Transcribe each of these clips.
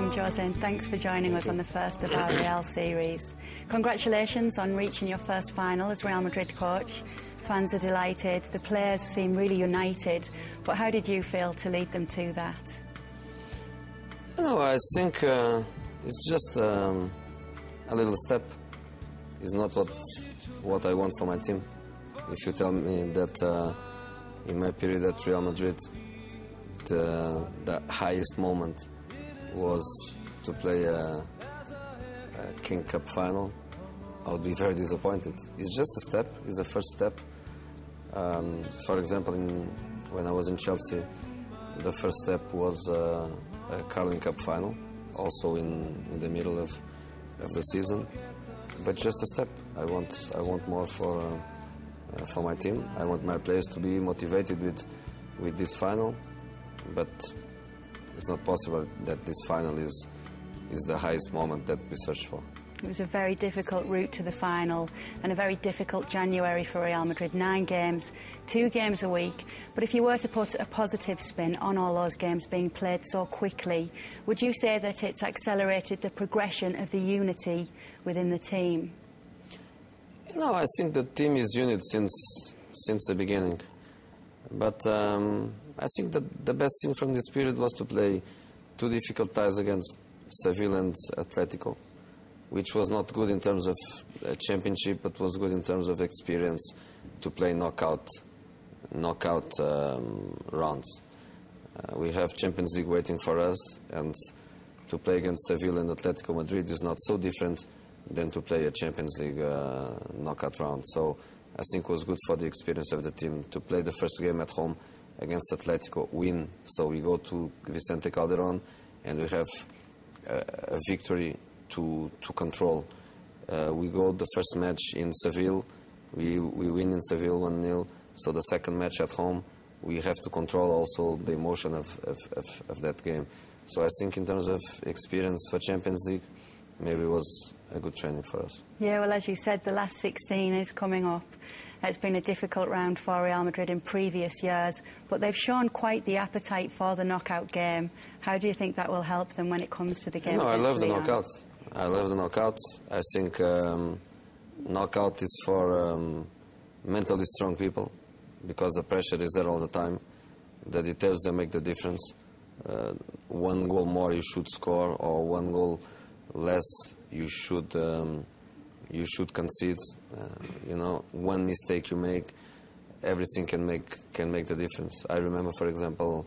welcome, Jose, and thanks for joining us on the first of our Real series. Congratulations on reaching your first final as Real Madrid coach. Fans are delighted, the players seem really united, but how did you feel to lead them to that? No, I think it's just a little step. It's not what I want for my team. If you tell me that in my period at Real Madrid, the highest moment was to play a King Cup final, I would be very disappointed. It's just a step, it's the first step. For example, when I was in Chelsea, the first step was a Carling Cup final, also in the middle of the season. But just a step. I want more for my team. I want my players to be motivated with this final. But it's not possible that this final is the highest moment that we search for. It was a very difficult route to the final and a very difficult January for Real Madrid. 9 games, 2 games a week. But if you were to put a positive spin on all those games being played so quickly, would you say that it's accelerated the progression of the unity within the team? No, I think the team is united since the beginning. But I think that the best thing from this period was to play 2 difficult ties against Seville and Atletico, which was not good in terms of championship, but was good in terms of experience to play knockout rounds. We have Champions League waiting for us, and to play against Seville and Atletico Madrid is not so different than to play a Champions League knockout round. So I think it was good for the experience of the team to play the first game at home against Atletico, win. So we go to Vicente Calderón and we have a victory to control. We go the first match in Seville, we win in Seville 1-0. So the second match at home, we have to control also the emotion of that game. So I think in terms of experience for Champions League, maybe it was a good training for us. Yeah, well, as you said, the last 16 is coming up. It's been a difficult round for Real Madrid in previous years, but they've shown quite the appetite for the knockout game. How do you think that will help them when it comes to the game? No, I love the knockouts. I love the knockouts. I think knockout is for mentally strong people, because the pressure is there all the time. The details that make the difference. 1 goal more you should score, or 1 goal less you should concede. You know, 1 mistake you make, everything can make the difference. I remember, for example,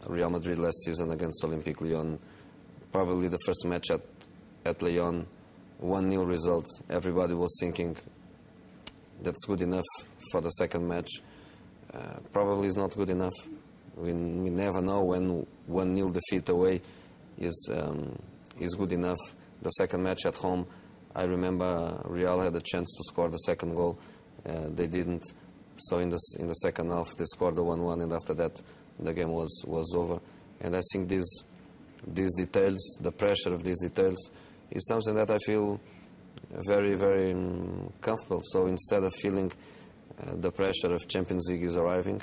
Real Madrid last season against Olympique Lyon. Probably the first match at Lyon, 1-0 result. Everybody was thinking that's good enough for the second match. Probably is not good enough. We never know when 1-0 defeat away is good enough. The second match at home, I remember Real had a chance to score the second goal. They didn't. So in the second half, they scored the 1-1, and after that, the game was over. And I think these details, the pressure of these details, is something that I feel very, very comfortable. So instead of feeling the pressure of Champions League is arriving,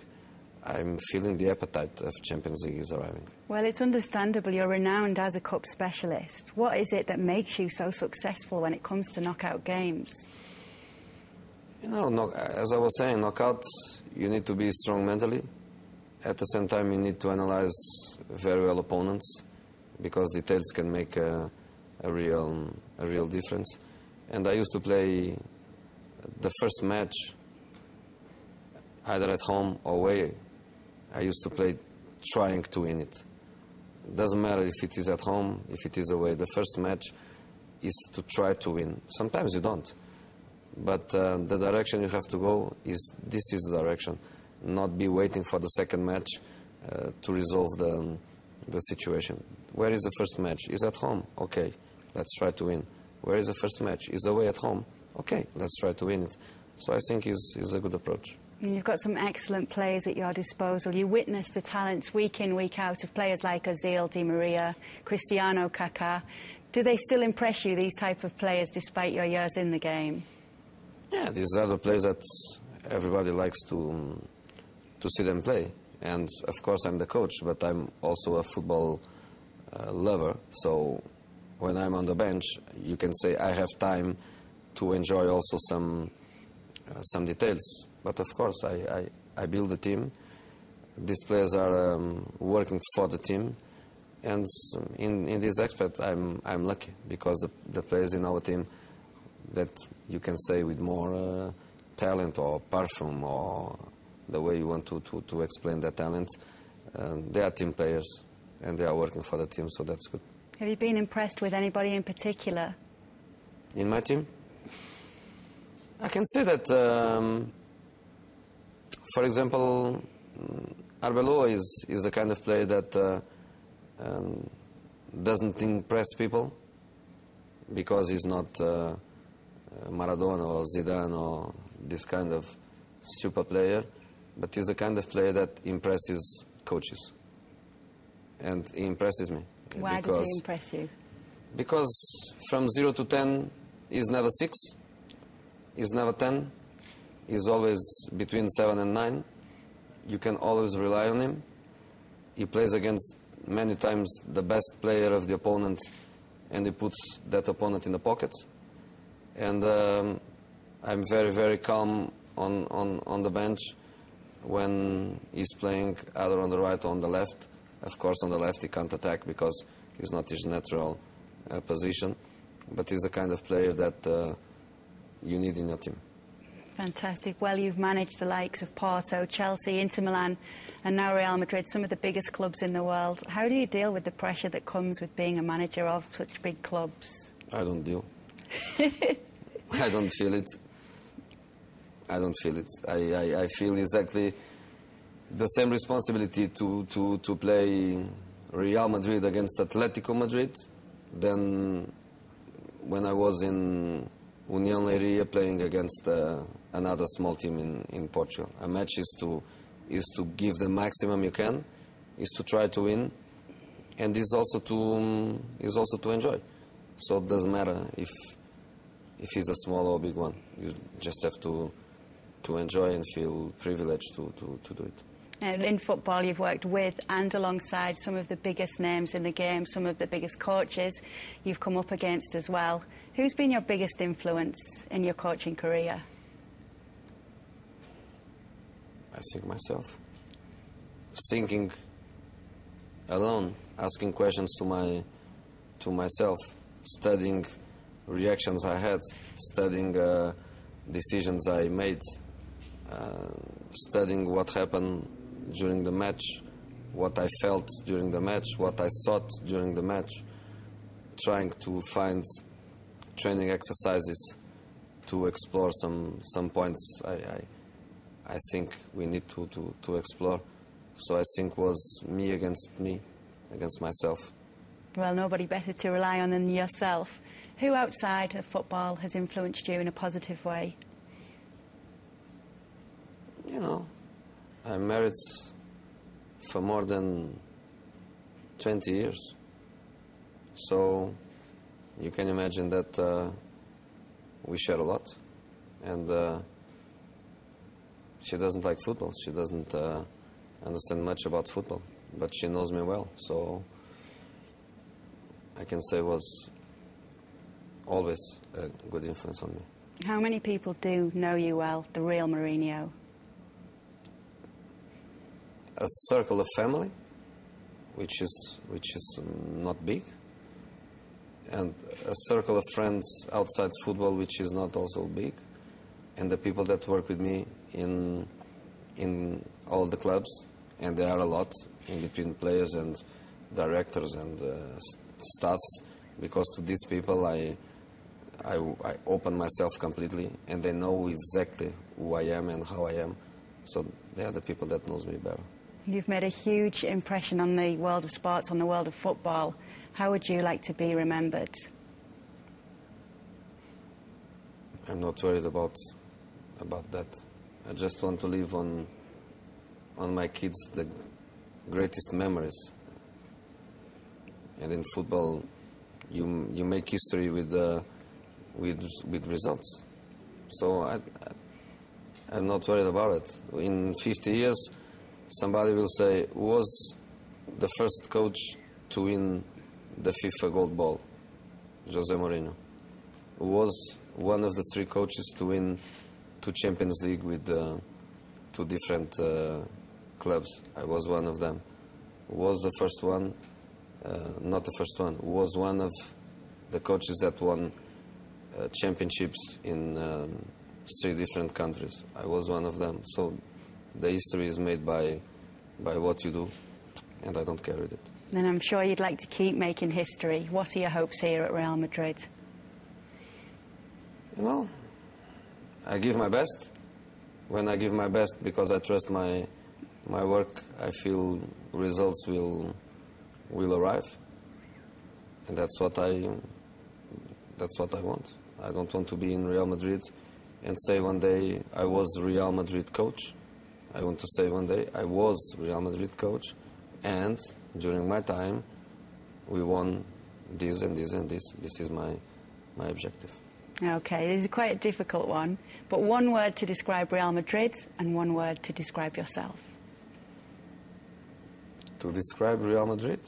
I'm feeling the appetite of Champions League is arriving. Well, it's understandable. You're renowned as a cup specialist. What is it that makes you so successful when it comes to knockout games? You know, as I was saying, knockouts, you need to be strong mentally. At the same time, you need to analyze very well opponents, because details can make a real difference. And I used to play the first match either at home or away. I used to play trying to win it. Doesn't matter if it is at home, if it is away. The first match is to try to win. Sometimes you don't. But the direction you have to go is, this is the direction. Not be waiting for the second match to resolve the situation. Where is the first match? Is at home? Okay, let's try to win. Where is the first match? Is away at home? Okay, let's try to win it. So I think is a good approach. And you've got some excellent players at your disposal. You witness the talents week in, week out of players like Ozil, Di Maria, Cristiano, Kaká. Do they still impress you, these type of players, despite your years in the game? Yeah, these are the players that everybody likes to see them play. And of course I'm the coach, but I'm also a football lover. So when I'm on the bench, you can say I have time to enjoy also some details. But of course, I build the team. These players are working for the team, and in this aspect, I'm lucky because the players in our team that you can say with more talent or perfume or the way you want to explain their talent, they are team players and they are working for the team, so that's good. Have you been impressed with anybody in particular? In my team? I can say that, for example, Arbeloa is the kind of player that doesn't impress people because he's not Maradona or Zidane or this kind of super player, but he's the kind of player that impresses coaches, and he impresses me. Why does he impress you? Because from 0 to 10, he's never 6, he's never 10, he's always between 7 and 9. You can always rely on him. He plays against many times the best player of the opponent, and he puts that opponent in the pocket. And I'm very, very calm on the bench when he's playing either on the right or on the left. Of course, on the left he can't attack because it's not his natural position, but he's the kind of player that you need in your team. Fantastic. Well, you've managed the likes of Porto, Chelsea, Inter Milan and now Real Madrid, some of the biggest clubs in the world. How do you deal with the pressure that comes with being a manager of such big clubs? I don't deal. I don't feel it. I don't feel it. I feel exactly the same responsibility to play Real Madrid against Atletico Madrid than when I was in Unión Leiria playing against another small team in Portugal. A match is to give the maximum you can, is to try to win, and is also to enjoy. So it doesn't matter if it's a small or big one. You just have to enjoy and feel privileged to do it. In football, you've worked with and alongside some of the biggest names in the game, some of the biggest coaches you've come up against as well. Who's been your biggest influence in your coaching career? I think myself. Thinking alone, asking questions to myself, studying reactions I had, studying decisions I made, studying what happened during the match, what I felt during the match, what I thought during the match, trying to find training exercises to explore some points I think we need to explore. So I think was me, against myself. Well, nobody better to rely on than yourself. Who outside of football has influenced you in a positive way? You know, I'm married for more than 20 years. So you can imagine that we share a lot. And she doesn't like football. She doesn't understand much about football. But she knows me well. So I can say it was always a good influence on me. How many people do know you well, the real Morinho? A circle of family, which is not big, and a circle of friends outside football, which is not also big, and the people that work with me in all the clubs, and there are a lot in between players and directors and staffs, because to these people I open myself completely, and they know exactly who I am and how I am. So they are the people that knows me better. You've made a huge impression on the world of sports, on the world of football. How would you like to be remembered? I'm not worried about that. I just want to leave on my kids the greatest memories. And in football, you make history with results. So I'm not worried about it. In 50 years, somebody will say, who was the first coach to win the FIFA Gold Ball, Jose Mourinho, who was one of the 3 coaches to win 2 Champions League with 2 different clubs. I was one of them. Who was the first one, not the first one, who was one of the coaches that won championships in 3 different countries. I was one of them. So the history is made by what you do, and I don't care with it. Then I'm sure you'd like to keep making history. What are your hopes here at Real Madrid? Well, I give my best. When I give my best, because I trust my work, I feel results will arrive, and that's what I want. I don't want to be in Real Madrid and say one day I was Real Madrid coach. I want to say one day I was Real Madrid coach, and during my time we won this and this and this. This is my objective. Okay, this is quite a difficult one, but one word to describe Real Madrid and one word to describe yourself. To describe Real Madrid?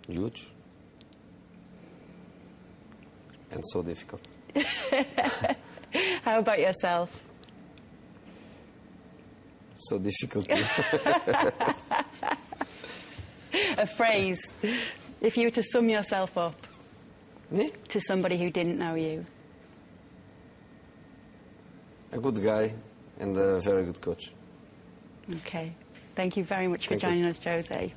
Huge. And so difficult. How about yourself? So difficult. A phrase. If you were to sum yourself up. Me? To somebody who didn't know you. A good guy and a very good coach. Okay. Thank you very much for joining us, Jose.